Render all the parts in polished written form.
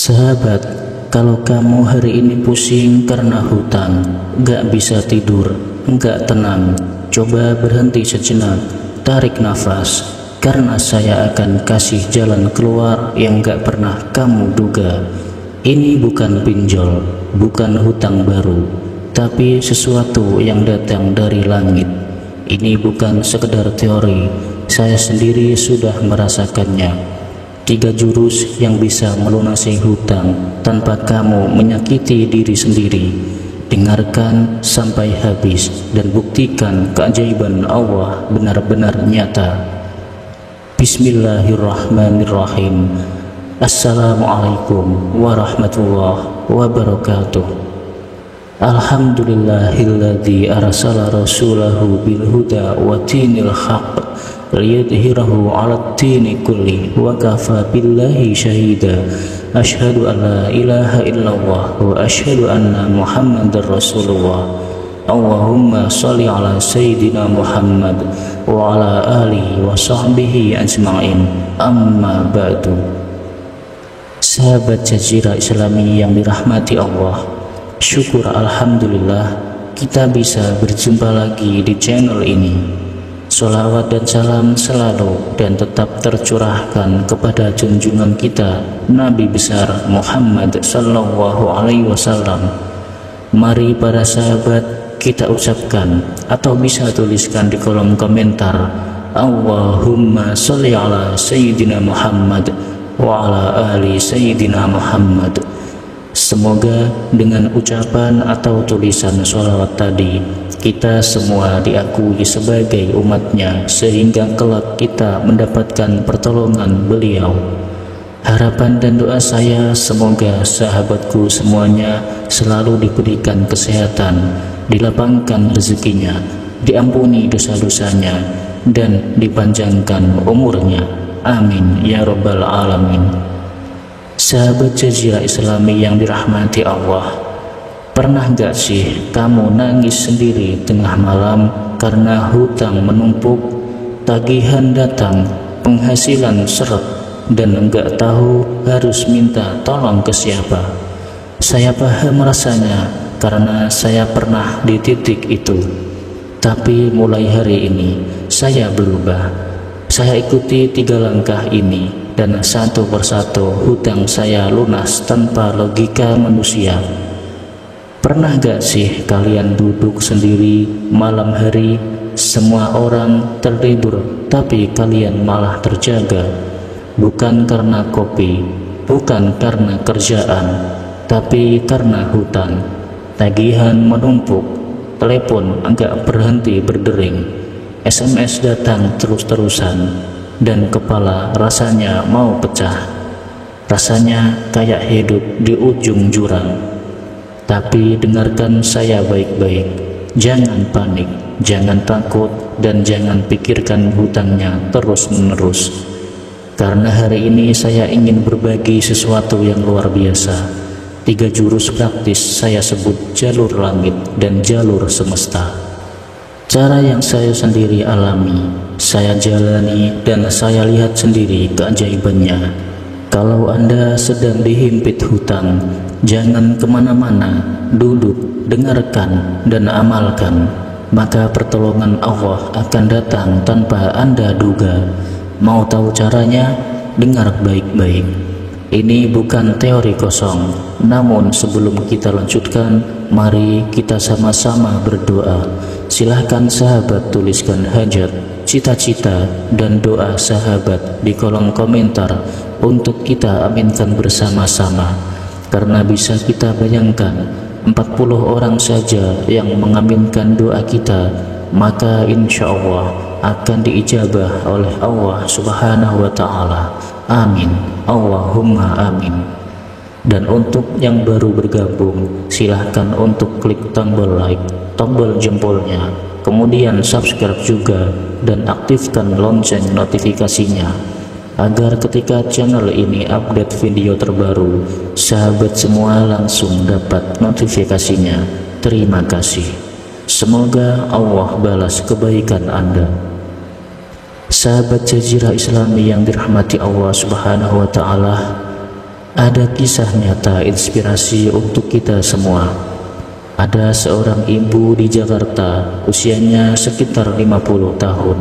Sahabat, kalau kamu hari ini pusing karena hutang, gak bisa tidur, gak tenang, coba berhenti sejenak, tarik nafas, karena saya akan kasih jalan keluar yang gak pernah kamu duga. Ini bukan pinjol, bukan hutang baru, tapi sesuatu yang datang dari langit. Ini bukan sekedar teori, saya sendiri sudah merasakannya. 3 jurus yang bisa melunasi hutang tanpa kamu menyakiti diri sendiri. Dengarkan sampai habis dan buktikan keajaiban Allah benar-benar nyata. Bismillahirrahmanirrahim. Assalamualaikum warahmatullahi wabarakatuh. Alhamdulillahilladzi arsala rasulahu bil huda wa dinil haqq liyudhhirahu 'alad dini kulli wa kafa billahi syahida. Asyhadu an la ilaha illallah wa asyhadu anna Muhammadar Rasulullah. Allahumma shalli ala sayyidina Muhammad wa ala alihi wa sahbihi ajma'in. Amma ba'du. Sahabat Jazirah Islami yang dirahmati Allah, syukur alhamdulillah kita bisa berjumpa lagi di channel ini. Sholawat dan salam selalu dan tetap tercurahkan kepada junjungan kita Nabi besar Muhammad sallallahu alaihi wasallam. Mari para sahabat kita ucapkan atau bisa tuliskan di kolom komentar, Allahumma sholli ala sayyidina Muhammad wa ala ali sayyidina Muhammad. Semoga dengan ucapan atau tulisan sholawat tadi kita semua diakui sebagai umatnya, sehingga kelak kita mendapatkan pertolongan beliau. Harapan dan doa saya semoga sahabatku semuanya selalu diberikan kesehatan, dilapangkan rezekinya, diampuni dosa-dosanya, dan dipanjangkan umurnya. Amin ya rabbal alamin. Sahabat Jazirah Islami yang dirahmati Allah, pernah gak sih kamu nangis sendiri tengah malam karena hutang menumpuk, tagihan datang, penghasilan seret, dan enggak tahu harus minta tolong ke siapa? Saya paham rasanya karena saya pernah di titik itu. Tapi mulai hari ini saya berubah. Saya ikuti 3 langkah ini dan satu persatu hutang saya lunas tanpa logika manusia. Pernah gak sih kalian duduk sendiri malam hari, semua orang tertidur tapi kalian malah terjaga? Bukan karena kopi, bukan karena kerjaan, tapi karena hutang. Tagihan menumpuk, telepon enggak berhenti berdering, SMS datang terus-terusan, dan kepala rasanya mau pecah. Rasanya kayak hidup di ujung jurang. Tapi dengarkan saya baik-baik, jangan panik, jangan takut, dan jangan pikirkan hutangnya terus-menerus. Karena hari ini saya ingin berbagi sesuatu yang luar biasa. 3 jurus praktis saya sebut jalur langit dan jalur semesta. Cara yang saya sendiri alami, saya jalani, dan saya lihat sendiri keajaibannya. Kalau Anda sedang dihimpit hutang, jangan kemana-mana, duduk, dengarkan, dan amalkan. Maka pertolongan Allah akan datang tanpa Anda duga. Mau tahu caranya? Dengar baik-baik. Ini bukan teori kosong, namun sebelum kita lanjutkan, mari kita sama-sama berdoa. Silahkan sahabat tuliskan hajat, cita-cita, dan doa sahabat di kolom komentar untuk kita aminkan bersama-sama. Karena bisa kita bayangkan, 40 orang saja yang mengaminkan doa kita, maka insya Allah akan diijabah oleh Allah Subhanahu wa Ta'ala. Amin, Allahumma amin. Dan untuk yang baru bergabung, silahkan untuk klik tombol like, tombol jempolnya, kemudian subscribe juga, dan aktifkan lonceng notifikasinya, agar ketika channel ini update video terbaru, sahabat semua langsung dapat notifikasinya. Terima kasih. Semoga Allah balas kebaikan Anda. Sahabat Jazirah Islami yang dirahmati Allah Subhanahu wa Ta'ala, Ada kisah nyata inspirasi untuk kita semua. Ada seorang ibu di Jakarta, usianya sekitar 50 tahun.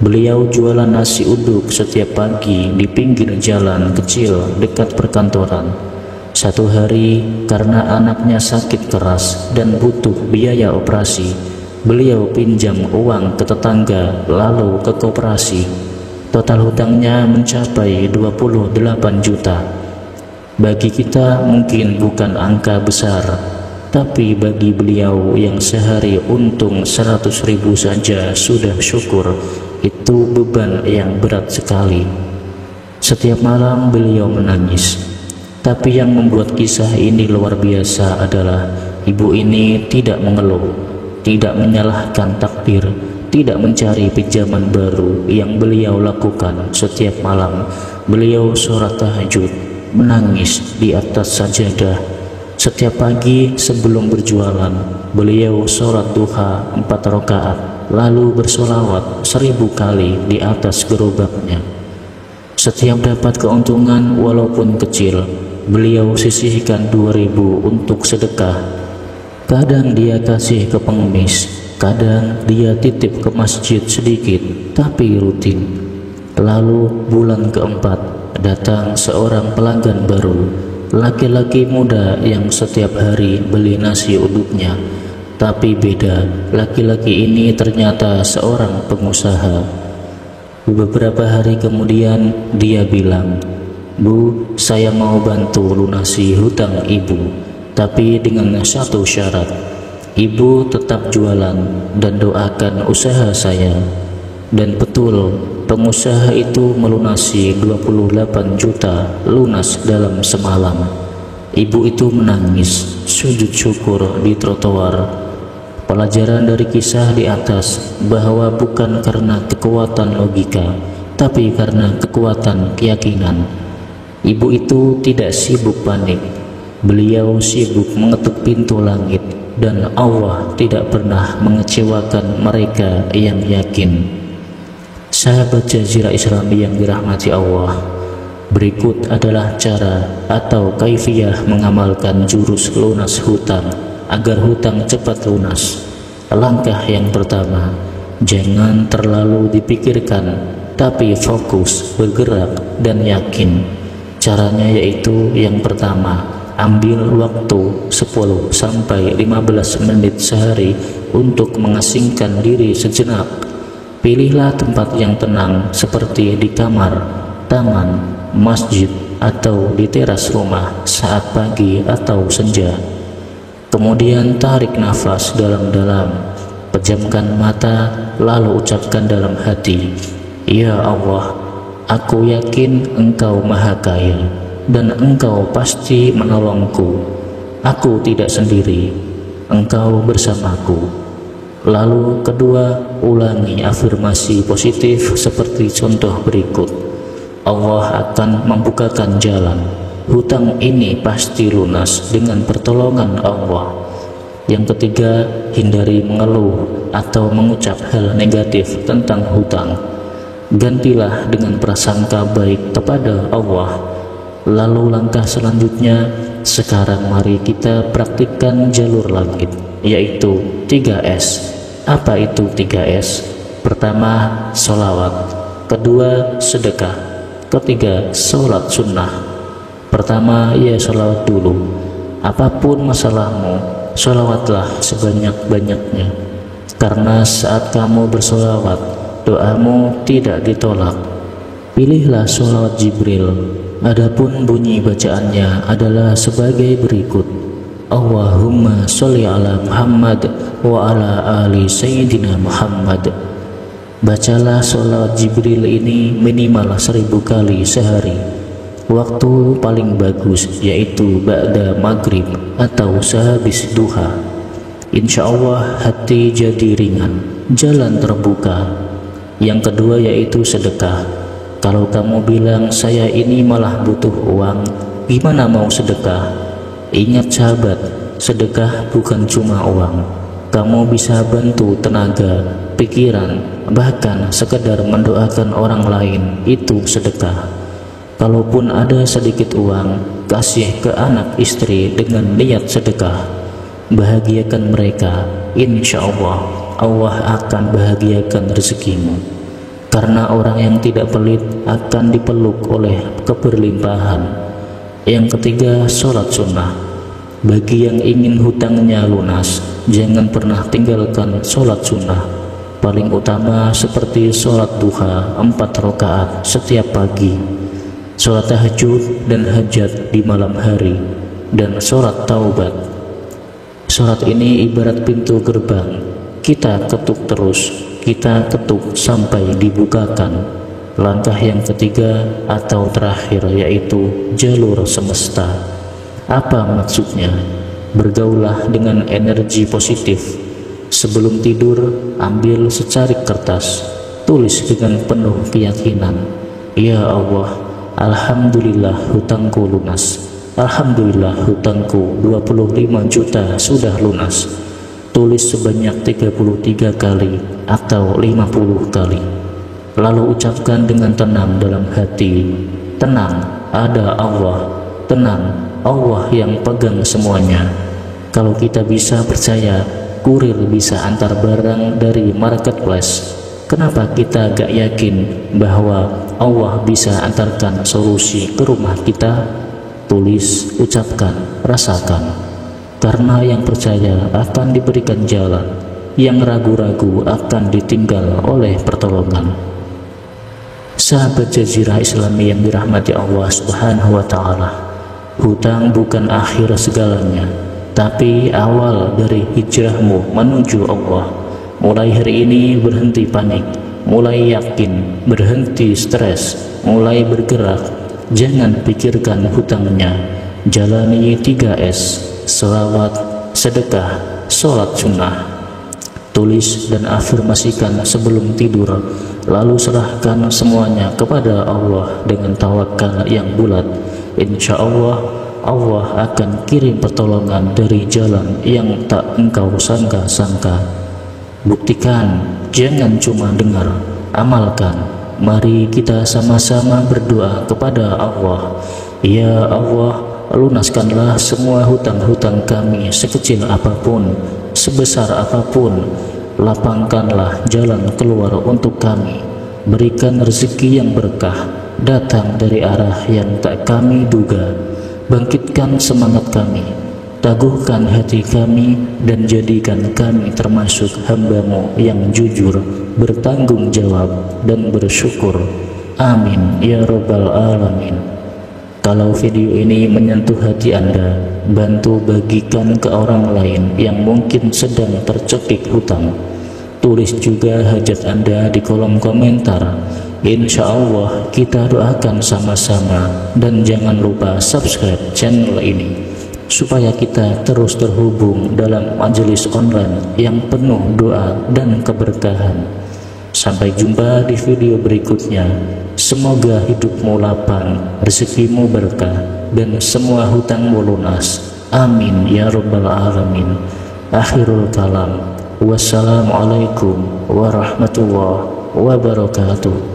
Beliau jualan nasi uduk setiap pagi di pinggir jalan kecil dekat perkantoran. Satu hari, karena anaknya sakit keras dan butuh biaya operasi, beliau pinjam uang ke tetangga lalu ke koperasi. Total hutangnya mencapai 28 juta. Bagi kita mungkin bukan angka besar, tapi bagi beliau yang sehari untung 100.000 saja sudah syukur, itu beban yang berat sekali. Setiap malam beliau menangis. Tapi yang membuat kisah ini luar biasa adalah ibu ini tidak mengeluh, tidak menyalahkan takdir, tidak mencari pinjaman baru. Yang beliau lakukan setiap malam, beliau sholat tahajud, menangis di atas sajadah. Setiap pagi sebelum berjualan, beliau sholat duha 4 rakaat, lalu bersolawat 1000 kali di atas gerobaknya. Setiap dapat keuntungan walaupun kecil, beliau sisihkan 2.000 untuk sedekah. Kadang dia kasih ke pengemis, kadang dia titip ke masjid sedikit, tapi rutin. Lalu bulan keempat, datang seorang pelanggan baru, laki-laki muda yang setiap hari beli nasi uduknya. Tapi beda, laki-laki ini ternyata seorang pengusaha. Beberapa hari kemudian dia bilang, "Bu, saya mau bantu lunasi hutang ibu, tapi dengan satu syarat. Ibu tetap jualan dan doakan usaha saya." Dan betul, pengusaha itu melunasi 28 juta lunas dalam semalam. Ibu itu menangis, sujud syukur di trotoar. Pelajaran dari kisah di atas bahwa bukan karena kekuatan logika, tapi karena kekuatan keyakinan. Ibu itu tidak sibuk panik. Beliau sibuk mengetuk pintu langit, dan Allah tidak pernah mengecewakan mereka yang yakin. Sahabat Jazirah Islami yang dirahmati Allah, berikut adalah cara atau kaifiyah mengamalkan jurus lunas hutang agar hutang cepat lunas. Langkah yang pertama, jangan terlalu dipikirkan, tapi fokus, bergerak, dan yakin. Caranya yaitu yang pertama, ambil waktu 10-15 menit sehari untuk mengasingkan diri sejenak. Pilihlah tempat yang tenang seperti di kamar, taman, masjid, atau di teras rumah saat pagi atau senja. Kemudian tarik nafas dalam-dalam, pejamkan mata, lalu ucapkan dalam hati, "Ya Allah, aku yakin Engkau Maha Kaya dan Engkau pasti menolongku. Aku tidak sendiri, Engkau bersamaku." Lalu kedua, ulangi afirmasi positif seperti contoh berikut. Allah akan membukakan jalan. Hutang ini pasti lunas dengan pertolongan Allah. Yang ketiga, hindari mengeluh atau mengucap hal negatif tentang hutang. Gantilah dengan prasangka baik kepada Allah. Lalu langkah selanjutnya, sekarang mari kita praktikkan jalur langit, yaitu 3S. Apa itu 3S? Pertama, sholawat. Kedua, sedekah. Ketiga, sholat sunnah. Pertama, ya sholawat dulu. Apapun masalahmu, sholawatlah sebanyak-banyaknya. Karena saat kamu bersolawat, doamu tidak ditolak. Pilihlah sholawat Jibril. Adapun bunyi bacaannya adalah sebagai berikut: Allahumma sholli ala Muhammad wa ala ali Sayyidina Muhammad. Bacalah sholawat Jibril ini minimal 1000 kali sehari. Waktu paling bagus yaitu ba'da maghrib atau sehabis duha. Insya Allah hati jadi ringan, jalan terbuka. Yang kedua yaitu sedekah. Kalau kamu bilang saya ini malah butuh uang, gimana mau sedekah? Ingat sahabat, sedekah bukan cuma uang. Kamu bisa bantu tenaga, pikiran, bahkan sekedar mendoakan orang lain, itu sedekah. Kalaupun ada sedikit uang, kasih ke anak istri dengan niat sedekah. Bahagiakan mereka, insya Allah Allah akan bahagiakan rezekimu. Karena orang yang tidak pelit akan dipeluk oleh keberlimpahan. Yang ketiga, sholat sunnah. Bagi yang ingin hutangnya lunas, jangan pernah tinggalkan sholat sunnah. Paling utama seperti sholat duha 4 rakaat setiap pagi, sholat tahajud dan hajat di malam hari, dan sholat taubat. Sholat ini ibarat pintu gerbang, kita ketuk terus, kita ketuk sampai dibukakan. Langkah yang ketiga atau terakhir yaitu jalur semesta. Apa maksudnya? Bergaulah dengan energi positif. Sebelum tidur, ambil secarik kertas, tulis dengan penuh keyakinan, ya Allah, alhamdulillah hutangku lunas. Alhamdulillah hutangku 25 juta sudah lunas. Tulis sebanyak 33 kali atau 50 kali. Lalu ucapkan dengan tenang dalam hati, tenang, ada Allah, tenang, Allah yang pegang semuanya. Kalau kita bisa percaya kurir bisa antar barang dari marketplace, kenapa kita gak yakin bahwa Allah bisa antarkan solusi ke rumah kita? Tulis, ucapkan, rasakan. Karena yang percaya akan diberikan jalan, yang ragu-ragu akan ditinggal oleh pertolongan. Sahabat Jazirah Islami yang dirahmati Allah Subhanahu wa Ta'ala, hutang bukan akhir segalanya, tapi awal dari hijrahmu menuju Allah. Mulai hari ini berhenti panik, mulai yakin, berhenti stres, mulai bergerak. Jangan pikirkan hutangnya. Jalani 3S, selawat, sedekah, sholat sunnah. Tulis dan afirmasikan sebelum tidur, lalu serahkan semuanya kepada Allah dengan tawakal yang bulat. Insya Allah Allah akan kirim pertolongan dari jalan yang tak engkau sangka-sangka. Buktikan, jangan cuma dengar, amalkan. Mari kita sama-sama berdoa kepada Allah. Ya Allah, lunaskanlah semua hutang-hutang kami, sekecil apapun, sebesar apapun. Lapangkanlah jalan keluar untuk kami. Berikan rezeki yang berkah, datang dari arah yang tak kami duga. Bangkitkan semangat kami, teguhkan hati kami, dan jadikan kami termasuk hamba-Mu yang jujur, bertanggung jawab, dan bersyukur. Amin ya Rabbal Alamin. Kalau video ini menyentuh hati Anda, bantu bagikan ke orang lain yang mungkin sedang tercekik hutang. Tulis juga hajat Anda di kolom komentar. Insya Allah kita doakan sama-sama, dan jangan lupa subscribe channel ini supaya kita terus terhubung dalam majelis online yang penuh doa dan keberkahan. Sampai jumpa di video berikutnya. Semoga hidupmu lapang, rezekimu berkah, dan semua hutangmu lunas. Amin ya Rabbal Alamin. Akhirul kalam. Wassalamualaikum warahmatullahi wabarakatuh.